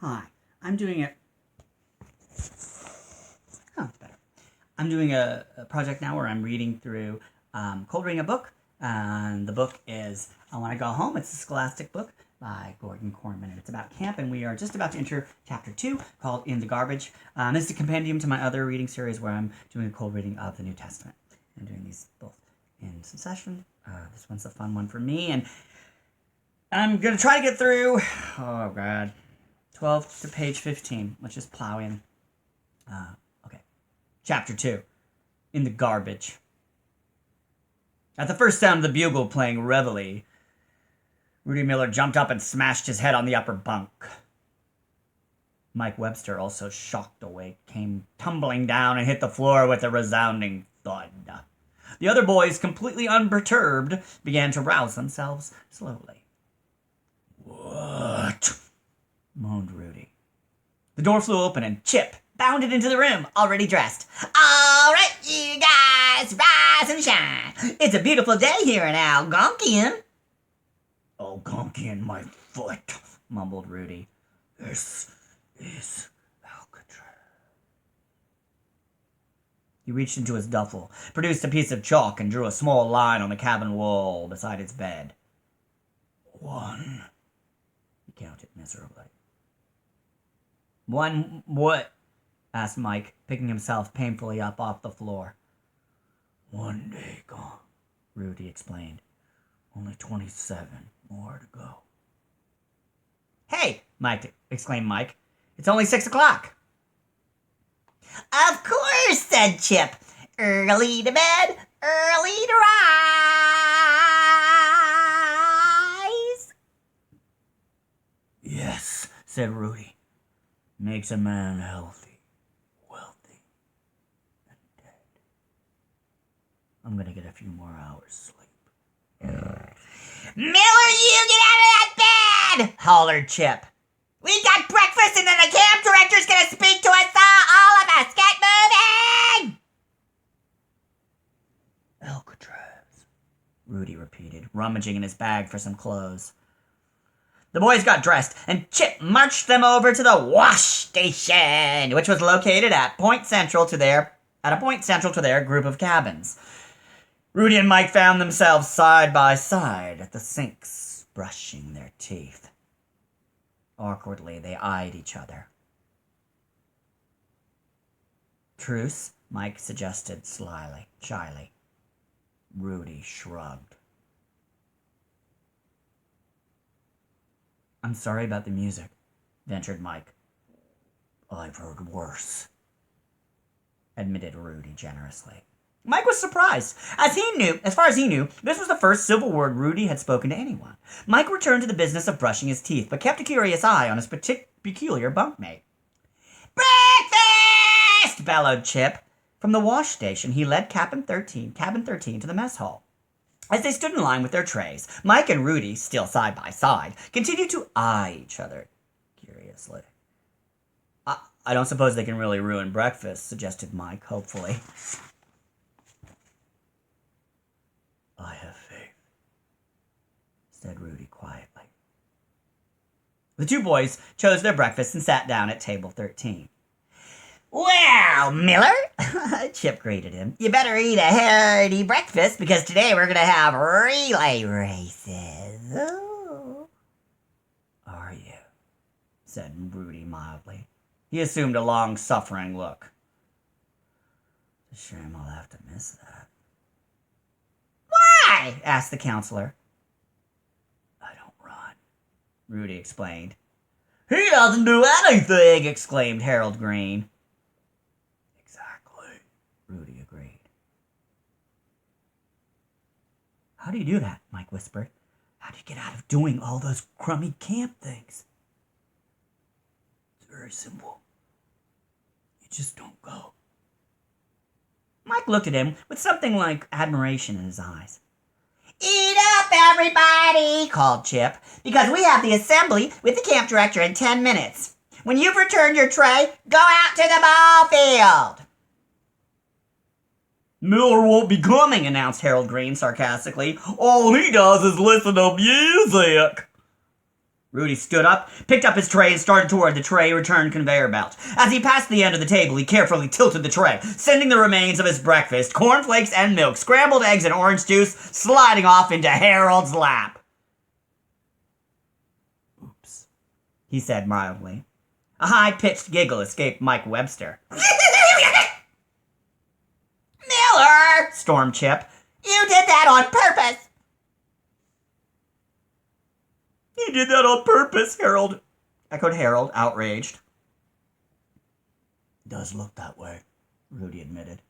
Hi, I'm doing a. Oh, better. I'm doing a project now where I'm reading through, cold reading a book. And the book is I Want to Go Home. It's a scholastic book by Gordon Corman. And it's about camp, and we are just about to enter chapter 2 called In the Garbage. This is a compendium to my other reading series where I'm doing a cold reading of the New Testament. I'm doing these both in succession. This one's a fun one for me, and I'm going to try to get through, oh God, 12 to page 15. Let's just plow in. Okay. Chapter 2. In the Garbage. At the first sound of the bugle playing reveille, Rudy Miller jumped up and smashed his head on the upper bunk. Mike Webster, also shocked awake, came tumbling down and hit the floor with a resounding thud. The other boys, completely unperturbed, began to rouse themselves slowly. "What?" moaned Rudy. The door flew open and Chip bounded into the room, already dressed. "All right, you guys, rise and shine. It's a beautiful day here in Algonkian." "Algonkian, my foot," mumbled Rudy. "This is Alcatraz." He reached into his duffel, produced a piece of chalk, and drew a small line on the cabin wall beside his bed. 1, he counted miserably. "One what?" asked Mike, picking himself painfully up off the floor. "1 day gone," Rudy explained. "Only 27 more to go." "Hey!" exclaimed Mike. "It's only 6 o'clock." "Of course," said Chip. "Early to bed, early to rise." "Yes," said Rudy. "Makes a man healthy, wealthy, and dead. I'm gonna get a few more hours sleep." "Miller, you get out of that bed!" hollered Chip. "We've got breakfast and then the camp director's gonna speak to us all of us. Get moving!" "Alcatraz," Rudy repeated, rummaging in his bag for some clothes. The boys got dressed, and Chip marched them over to the wash station, which was located at a point central to their group of cabins. Rudy and Mike found themselves side by side at the sinks, brushing their teeth. Awkwardly, they eyed each other. "Truce?" Mike suggested shyly. Rudy shrugged. "I'm sorry about the music," ventured Mike. "I've heard worse," admitted Rudy generously. Mike was surprised. As far as he knew, this was the first civil word Rudy had spoken to anyone. Mike returned to the business of brushing his teeth, but kept a curious eye on his peculiar bunkmate. "Breakfast!" bellowed Chip. From the wash station, he led cabin 13 to the mess hall. As they stood in line with their trays, Mike and Rudy, still side by side, continued to eye each other curiously. I don't suppose they can really ruin breakfast," suggested Mike, hopefully. "I have faith," said Rudy quietly. The two boys chose their breakfast and sat down at table 13. "Well, Miller," Chip greeted him, "you better eat a hearty breakfast because today we're going to have relay races." "Oh." "Are you?" said Rudy mildly. He assumed a long-suffering look. "It's a shame I'll have to miss that." "Why?" asked the counselor. "I don't run," Rudy explained. "He doesn't do anything!" exclaimed Harold Green. "Exactly," Rudy agreed. "How do you do that?" Mike whispered. "How do you get out of doing all those crummy camp things?" "It's very simple. You just don't go." Mike looked at him with something like admiration in his eyes. "Eat up, everybody," called Chip, "because we have the assembly with the camp director in 10 minutes. When you've returned your tray, go out to the ball field." "Miller won't be coming," announced Harold Green sarcastically. "All he does is listen to music." Rudy stood up, picked up his tray, and started toward the tray return conveyor belt. As he passed the end of the table, he carefully tilted the tray, sending the remains of his breakfast, cornflakes and milk, scrambled eggs and orange juice, sliding off into Harold's lap. Oops, he said mildly. A high-pitched giggle escaped Mike Webster. Miller! stormed Chip. You did that on purpose! He did that on purpose, Harold, echoed Harold, outraged. Does look that way, Rudy admitted.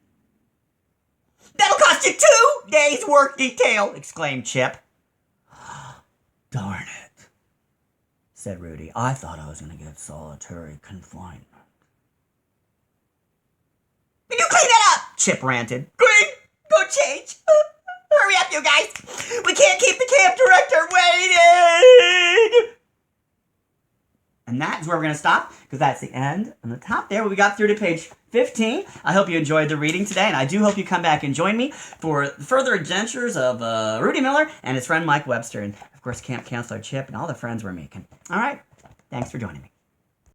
That'll cost you 2 days' work detail, exclaimed Chip. Darn it, said Rudy. I thought I was going to get solitary confinement. Can you clean that up? Chip ranted. Green, go change. Hurry up, you guys. We can't keep the camp director waiting. And that's where we're going to stop, because that's the end. On the top there, we got through to page 15. I hope you enjoyed the reading today, and I do hope you come back and join me for further adventures of Rudy Miller and his friend Mike Webster, and, of course, Camp Counselor Chip and all the friends we're making. All right. Thanks for joining me.